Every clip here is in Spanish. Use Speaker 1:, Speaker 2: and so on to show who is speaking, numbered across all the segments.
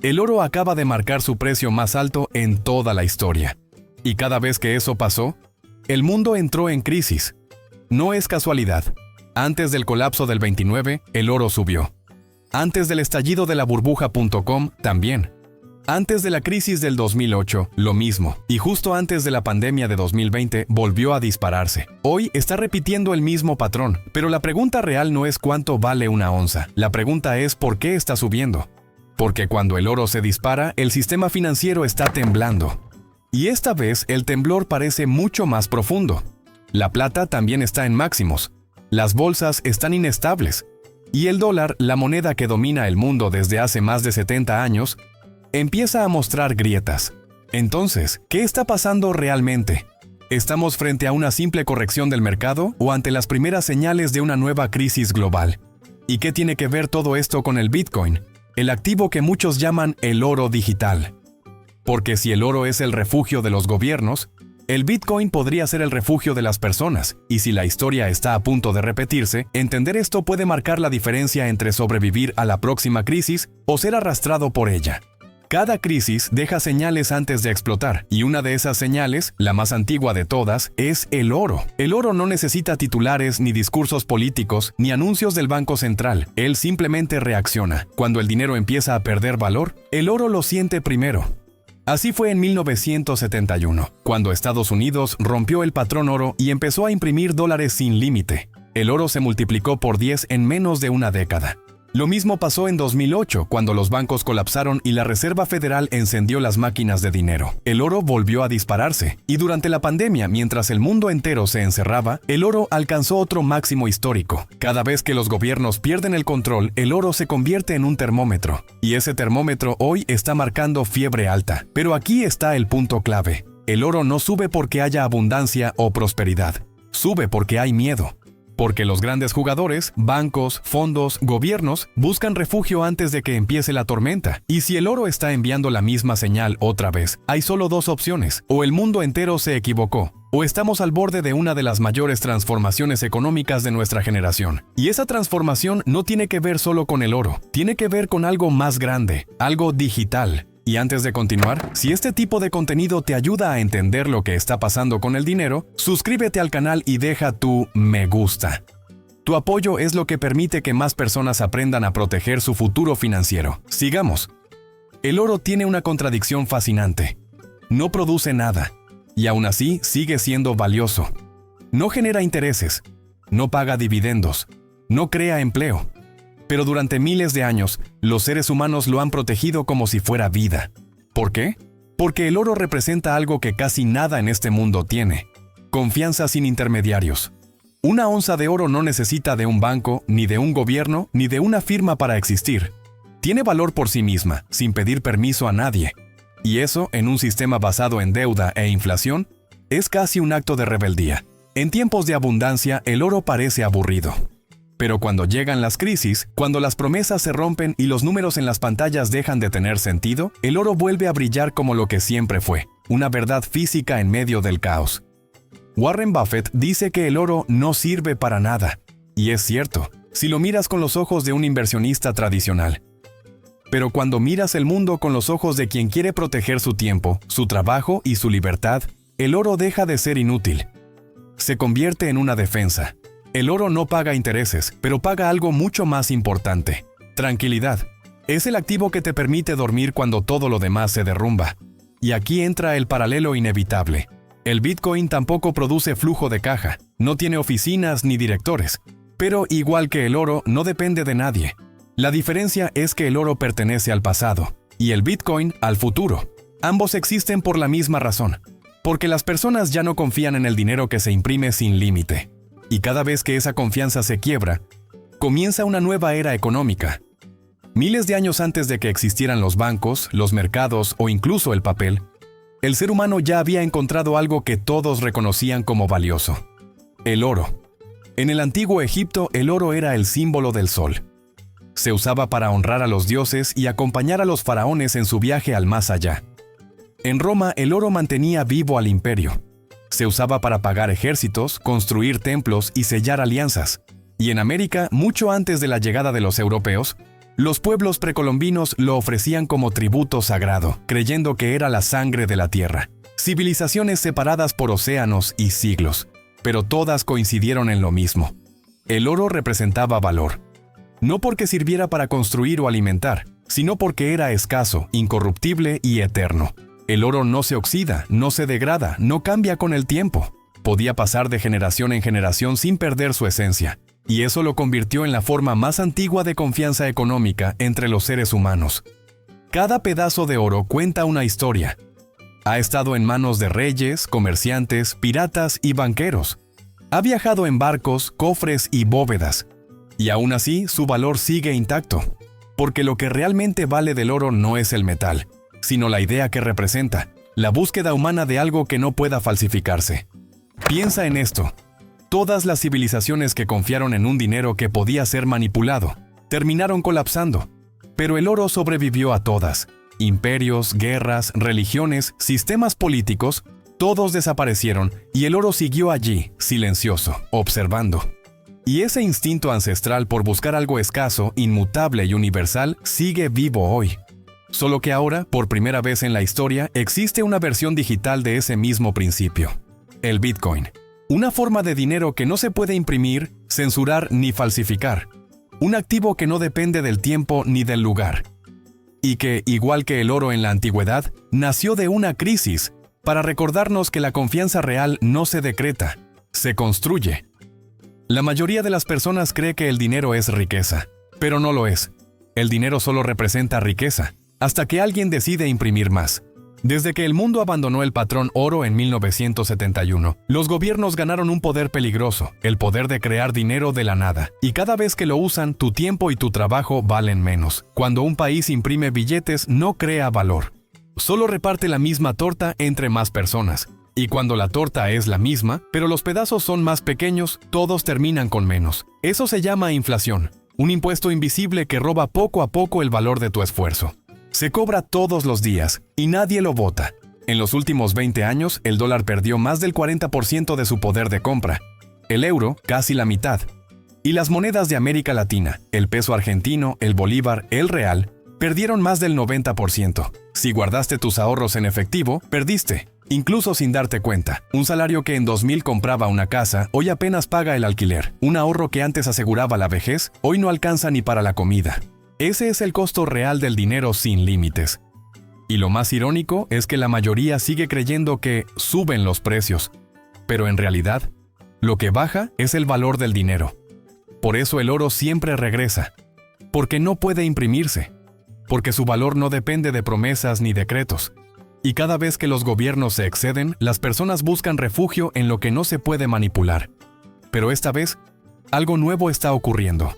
Speaker 1: El oro acaba de marcar su precio más alto en toda la historia. Y cada vez que eso pasó, el mundo entró en crisis. No es casualidad. Antes del colapso del 29, el oro subió. Antes del estallido de la burbuja.com, también. Antes de la crisis del 2008, lo mismo. Y justo antes de la pandemia de 2020, volvió a dispararse. Hoy está repitiendo el mismo patrón. Pero la pregunta real no es cuánto vale una onza. La pregunta es ¿por qué está subiendo? Porque cuando el oro se dispara, el sistema financiero está temblando. Y esta vez el temblor parece mucho más profundo. La plata también está en máximos. Las bolsas están inestables. Y el dólar, la moneda que domina el mundo desde hace más de 70 años, empieza a mostrar grietas. Entonces, ¿qué está pasando realmente? ¿Estamos frente a una simple corrección del mercado o ante las primeras señales de una nueva crisis global? ¿Y qué tiene que ver todo esto con el Bitcoin? El activo que muchos llaman el oro digital. Porque si el oro es el refugio de los gobiernos, el Bitcoin podría ser el refugio de las personas, y si la historia está a punto de repetirse, entender esto puede marcar la diferencia entre sobrevivir a la próxima crisis o ser arrastrado por ella. Cada crisis deja señales antes de explotar, y una de esas señales, la más antigua de todas, es el oro. El oro no necesita titulares, ni discursos políticos, ni anuncios del Banco Central. Él simplemente reacciona. Cuando el dinero empieza a perder valor, el oro lo siente primero. Así fue en 1971, cuando Estados Unidos rompió el patrón oro y empezó a imprimir dólares sin límite. El oro se multiplicó por 10 en menos de una década. Lo mismo pasó en 2008, cuando los bancos colapsaron y la Reserva Federal encendió las máquinas de dinero. El oro volvió a dispararse, y durante la pandemia, mientras el mundo entero se encerraba, el oro alcanzó otro máximo histórico. Cada vez que los gobiernos pierden el control, el oro se convierte en un termómetro. Y ese termómetro hoy está marcando fiebre alta. Pero aquí está el punto clave. El oro no sube porque haya abundancia o prosperidad. Sube porque hay miedo. Porque los grandes jugadores, bancos, fondos, gobiernos, buscan refugio antes de que empiece la tormenta. Y si el oro está enviando la misma señal otra vez, hay solo dos opciones. O el mundo entero se equivocó, o estamos al borde de una de las mayores transformaciones económicas de nuestra generación. Y esa transformación no tiene que ver solo con el oro, tiene que ver con algo más grande, algo digital. Y antes de continuar, si este tipo de contenido te ayuda a entender lo que está pasando con el dinero, suscríbete al canal y deja tu me gusta. Tu apoyo es lo que permite que más personas aprendan a proteger su futuro financiero. Sigamos. El oro tiene una contradicción fascinante. No produce nada, y aún así sigue siendo valioso. No genera intereses, no paga dividendos, no crea empleo. Pero durante miles de años, los seres humanos lo han protegido como si fuera vida. ¿Por qué? Porque el oro representa algo que casi nada en este mundo tiene: confianza sin intermediarios. Una onza de oro no necesita de un banco, ni de un gobierno, ni de una firma para existir. Tiene valor por sí misma, sin pedir permiso a nadie. Y eso, en un sistema basado en deuda e inflación, es casi un acto de rebeldía. En tiempos de abundancia, el oro parece aburrido. Pero cuando llegan las crisis, cuando las promesas se rompen y los números en las pantallas dejan de tener sentido, el oro vuelve a brillar como lo que siempre fue, una verdad física en medio del caos. Warren Buffett dice que el oro no sirve para nada. Y es cierto, si lo miras con los ojos de un inversionista tradicional. Pero cuando miras el mundo con los ojos de quien quiere proteger su tiempo, su trabajo y su libertad, el oro deja de ser inútil. Se convierte en una defensa. El oro no paga intereses, pero paga algo mucho más importante: tranquilidad. Es el activo que te permite dormir cuando todo lo demás se derrumba. Y aquí entra el paralelo inevitable. El Bitcoin tampoco produce flujo de caja, no tiene oficinas ni directores. Pero igual que el oro, no depende de nadie. La diferencia es que el oro pertenece al pasado, y el Bitcoin al futuro. Ambos existen por la misma razón. Porque las personas ya no confían en el dinero que se imprime sin límite. Y cada vez que esa confianza se quiebra, comienza una nueva era económica. Miles de años antes de que existieran los bancos, los mercados o incluso el papel, el ser humano ya había encontrado algo que todos reconocían como valioso: el oro. En el antiguo Egipto, el oro era el símbolo del sol. Se usaba para honrar a los dioses y acompañar a los faraones en su viaje al más allá. En Roma, el oro mantenía vivo al imperio. Se usaba para pagar ejércitos, construir templos y sellar alianzas. Y en América, mucho antes de la llegada de los europeos, Los pueblos precolombinos lo ofrecían como tributo sagrado, creyendo que era la sangre de la tierra. Civilizaciones separadas por océanos y siglos, pero todas coincidieron en lo mismo. El oro representaba valor. No porque sirviera para construir o alimentar, sino porque era escaso, incorruptible y eterno. El oro no se oxida, no se degrada, no cambia con el tiempo. Podía pasar de generación en generación sin perder su esencia, y eso lo convirtió en la forma más antigua de confianza económica entre los seres humanos. Cada pedazo de oro cuenta una historia. Ha estado en manos de reyes, comerciantes, piratas y banqueros. Ha viajado en barcos, cofres y bóvedas. Y aún así, su valor sigue intacto. Porque lo que realmente vale del oro no es el metal, sino la idea que representa, la búsqueda humana de algo que no pueda falsificarse. Piensa en esto. Todas las civilizaciones que confiaron en un dinero que podía ser manipulado, terminaron colapsando. Pero el oro sobrevivió a todas. Imperios, guerras, religiones, sistemas políticos, todos desaparecieron y el oro siguió allí, silencioso, observando. Y ese instinto ancestral por buscar algo escaso, inmutable y universal sigue vivo hoy. Solo que ahora, por primera vez en la historia, existe una versión digital de ese mismo principio. El Bitcoin. Una forma de dinero que no se puede imprimir, censurar ni falsificar. Un activo que no depende del tiempo ni del lugar. Y que, igual que el oro en la antigüedad, nació de una crisis para recordarnos que la confianza real no se decreta, se construye. La mayoría de las personas cree que el dinero es riqueza, pero no lo es. El dinero solo representa riqueza, hasta que alguien decide imprimir más. Desde que el mundo abandonó el patrón oro en 1971, los gobiernos ganaron un poder peligroso, el poder de crear dinero de la nada. Y cada vez que lo usan, tu tiempo y tu trabajo valen menos. Cuando un país imprime billetes, no crea valor. Solo reparte la misma torta entre más personas. Y cuando la torta es la misma, pero los pedazos son más pequeños, todos terminan con menos. Eso se llama inflación, un impuesto invisible que roba poco a poco el valor de tu esfuerzo. Se cobra todos los días y nadie lo vota. En los últimos 20 años, el dólar perdió más del 40% de su poder de compra. El euro, casi la mitad. Y las monedas de América Latina, el peso argentino, el bolívar, el real, perdieron más del 90%. Si guardaste tus ahorros en efectivo, perdiste. Incluso sin darte cuenta. Un salario que en 2000 compraba una casa, hoy apenas paga el alquiler. Un ahorro que antes aseguraba la vejez, hoy no alcanza ni para la comida. Ese es el costo real del dinero sin límites. Y lo más irónico es que la mayoría sigue creyendo que suben los precios. Pero en realidad, lo que baja es el valor del dinero. Por eso el oro siempre regresa. Porque no puede imprimirse. Porque su valor no depende de promesas ni decretos. Y cada vez que los gobiernos se exceden, las personas buscan refugio en lo que no se puede manipular. Pero esta vez, algo nuevo está ocurriendo.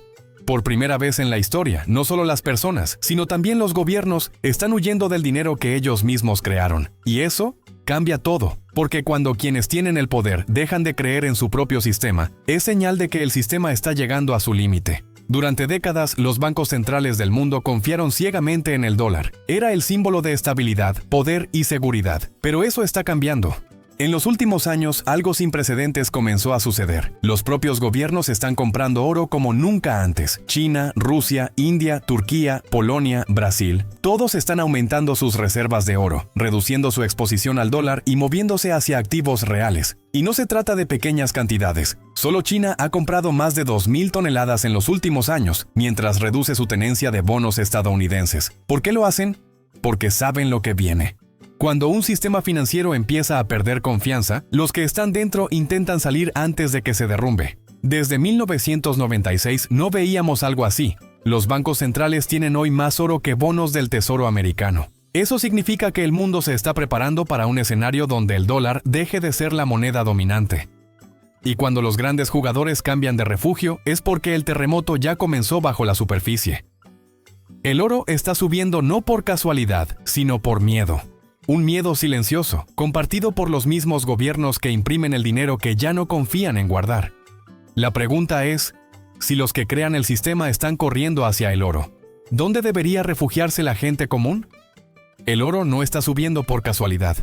Speaker 1: Por primera vez en la historia, no solo las personas, sino también los gobiernos están huyendo del dinero que ellos mismos crearon. Y eso cambia todo, porque cuando quienes tienen el poder dejan de creer en su propio sistema, es señal de que el sistema está llegando a su límite. Durante décadas, los bancos centrales del mundo confiaron ciegamente en el dólar. Era el símbolo de estabilidad, poder y seguridad. Pero eso está cambiando. En los últimos años, algo sin precedentes comenzó a suceder. Los propios gobiernos están comprando oro como nunca antes. China, Rusia, India, Turquía, Polonia, Brasil. Todos están aumentando sus reservas de oro, reduciendo su exposición al dólar y moviéndose hacia activos reales. Y no se trata de pequeñas cantidades. Solo China ha comprado más de 2.000 toneladas en los últimos años, mientras reduce su tenencia de bonos estadounidenses. ¿Por qué lo hacen? Porque saben lo que viene. Cuando un sistema financiero empieza a perder confianza, los que están dentro intentan salir antes de que se derrumbe. Desde 1996 no veíamos algo así. Los bancos centrales tienen hoy más oro que bonos del Tesoro americano. Eso significa que el mundo se está preparando para un escenario donde el dólar deje de ser la moneda dominante. Y cuando los grandes jugadores cambian de refugio, es porque el terremoto ya comenzó bajo la superficie. El oro está subiendo no por casualidad, sino por miedo. Un miedo silencioso, compartido por los mismos gobiernos que imprimen el dinero que ya no confían en guardar. La pregunta es, si los que crean el sistema están corriendo hacia el oro, ¿dónde debería refugiarse la gente común? El oro no está subiendo por casualidad.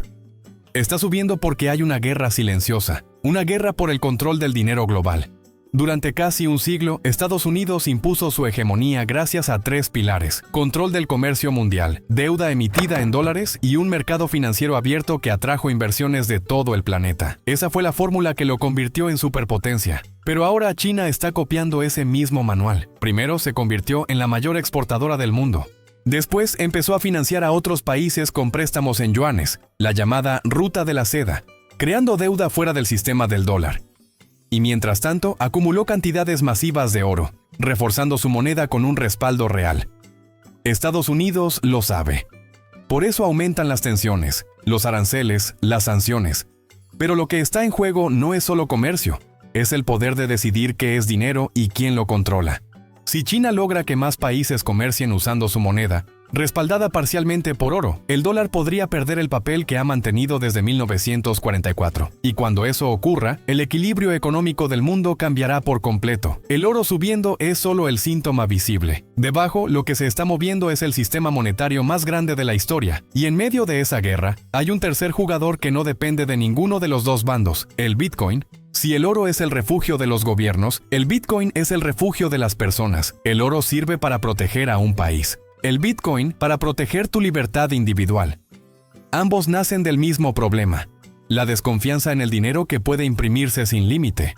Speaker 1: Está subiendo porque hay una guerra silenciosa, una guerra por el control del dinero global. Durante casi un siglo, Estados Unidos impuso su hegemonía gracias a 3 pilares: control del comercio mundial, deuda emitida en dólares y un mercado financiero abierto que atrajo inversiones de todo el planeta. Esa fue la fórmula que lo convirtió en superpotencia. Pero ahora China está copiando ese mismo manual. Primero se convirtió en la mayor exportadora del mundo. Después empezó a financiar a otros países con préstamos en yuanes, la llamada Ruta de la Seda, creando deuda fuera del sistema del dólar. Y mientras tanto, acumuló cantidades masivas de oro, reforzando su moneda con un respaldo real. Estados Unidos lo sabe. Por eso aumentan las tensiones, los aranceles, las sanciones. Pero lo que está en juego no es solo comercio, es el poder de decidir qué es dinero y quién lo controla. Si China logra que más países comercien usando su moneda, respaldada parcialmente por oro, el dólar podría perder el papel que ha mantenido desde 1944. Y cuando eso ocurra, el equilibrio económico del mundo cambiará por completo. El oro subiendo es solo el síntoma visible. Debajo, lo que se está moviendo es el sistema monetario más grande de la historia. Y en medio de esa guerra, hay un tercer jugador que no depende de ninguno de los dos bandos, el Bitcoin. Si el oro es el refugio de los gobiernos, el Bitcoin es el refugio de las personas. El oro sirve para proteger a un país. El Bitcoin para proteger tu libertad individual. Ambos nacen del mismo problema: la desconfianza en el dinero que puede imprimirse sin límite.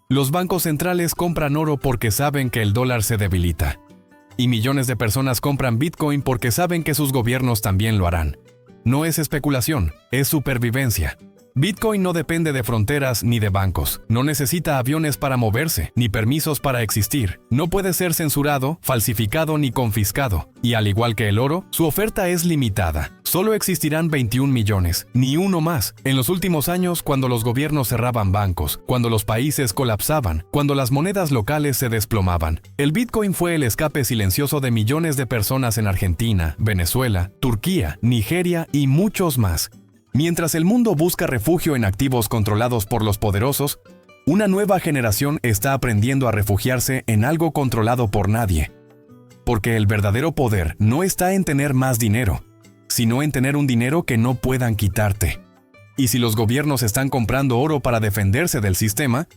Speaker 1: Los bancos centrales compran oro porque saben que el dólar se debilita. Y millones de personas compran Bitcoin porque saben que sus gobiernos también lo harán. No es especulación, es supervivencia. Bitcoin no depende de fronteras ni de bancos, no necesita aviones para moverse, ni permisos para existir, no puede ser censurado, falsificado ni confiscado, y al igual que el oro, su oferta es limitada. Solo existirán 21 millones, ni uno más. En los últimos años, cuando los gobiernos cerraban bancos, cuando los países colapsaban, cuando las monedas locales se desplomaban, el Bitcoin fue el escape silencioso de millones de personas en Argentina, Venezuela, Turquía, Nigeria y muchos más. Mientras el mundo busca refugio en activos controlados por los poderosos, una nueva generación está aprendiendo a refugiarse en algo controlado por nadie. Porque el verdadero poder no está en tener más dinero, sino en tener un dinero que no puedan quitarte. Y si los gobiernos están comprando oro para defenderse del sistema,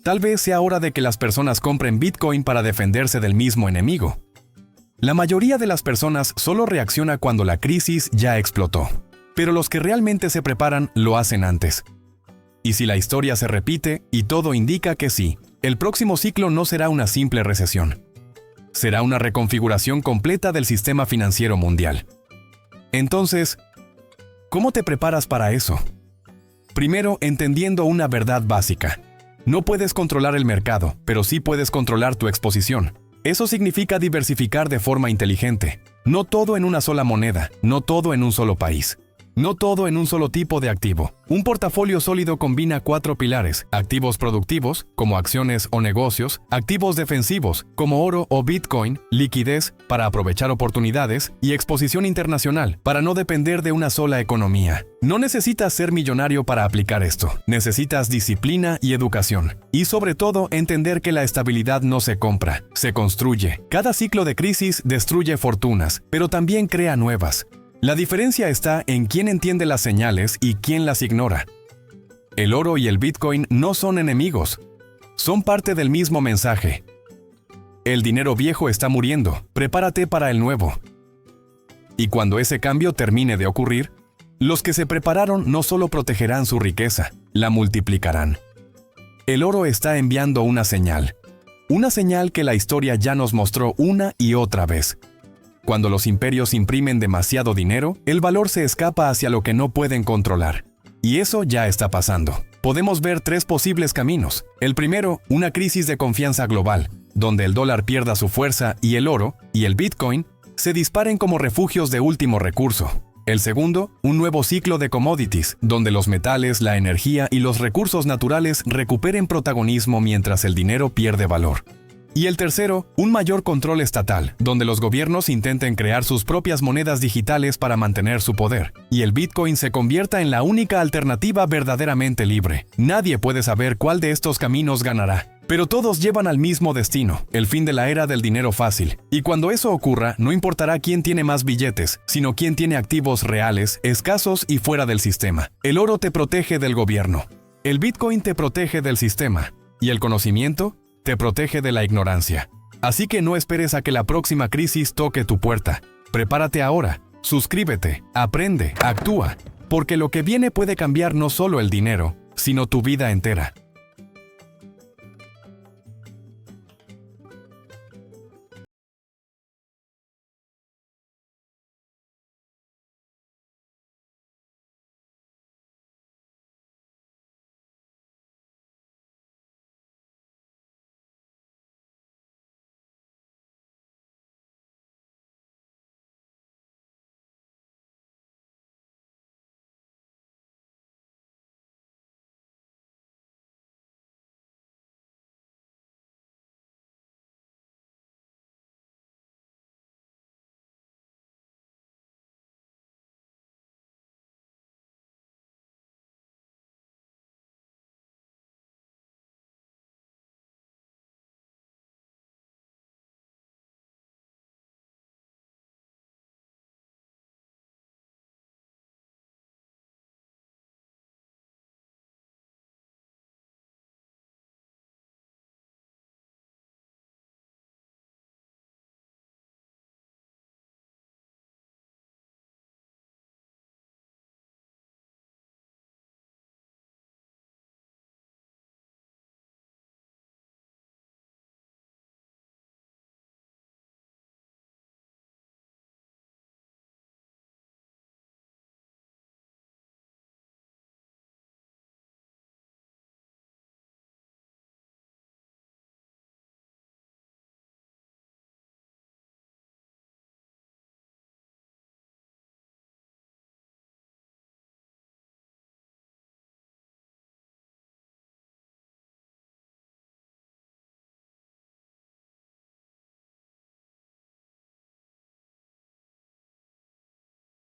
Speaker 1: tal vez sea hora de que las personas compren Bitcoin para defenderse del mismo enemigo. La mayoría de las personas solo reacciona cuando la crisis ya explotó. Pero los que realmente se preparan lo hacen antes. Y si la historia se repite, y todo indica que sí, el próximo ciclo no será una simple recesión. Será una reconfiguración completa del sistema financiero mundial. Entonces, ¿cómo te preparas para eso? Primero, entendiendo una verdad básica. No puedes controlar el mercado, pero sí puedes controlar tu exposición. Eso significa diversificar de forma inteligente. No todo en una sola moneda, no todo en un solo país. No todo en un solo tipo de activo. Un portafolio sólido combina 4 pilares: activos productivos, como acciones o negocios; activos defensivos, como oro o Bitcoin; liquidez, para aprovechar oportunidades; y exposición internacional, para no depender de una sola economía. No necesitas ser millonario para aplicar esto. Necesitas disciplina y educación. Y sobre todo, entender que la estabilidad no se compra, se construye. Cada ciclo de crisis destruye fortunas, pero también crea nuevas. La diferencia está en quién entiende las señales y quién las ignora. El oro y el Bitcoin no son enemigos, son parte del mismo mensaje. El dinero viejo está muriendo, prepárate para el nuevo. Y cuando ese cambio termine de ocurrir, los que se prepararon no solo protegerán su riqueza, la multiplicarán. El oro está enviando una señal que la historia ya nos mostró una y otra vez. Cuando los imperios imprimen demasiado dinero, el valor se escapa hacia lo que no pueden controlar. Y eso ya está pasando. Podemos ver 3 posibles caminos. El primero, una crisis de confianza global, donde el dólar pierda su fuerza y el oro, y el Bitcoin, se disparen como refugios de último recurso. El segundo, un nuevo ciclo de commodities, donde los metales, la energía y los recursos naturales recuperen protagonismo mientras el dinero pierde valor. Y el tercero, un mayor control estatal, donde los gobiernos intenten crear sus propias monedas digitales para mantener su poder, y el Bitcoin se convierta en la única alternativa verdaderamente libre. Nadie puede saber cuál de estos caminos ganará, pero todos llevan al mismo destino, el fin de la era del dinero fácil. Y cuando eso ocurra, no importará quién tiene más billetes, sino quién tiene activos reales, escasos y fuera del sistema. El oro te protege del gobierno. El Bitcoin te protege del sistema. Y el conocimiento te protege de la ignorancia. Así que no esperes a que la próxima crisis toque tu puerta. Prepárate ahora, suscríbete, aprende, actúa, porque lo que viene puede cambiar no solo el dinero, sino tu vida entera.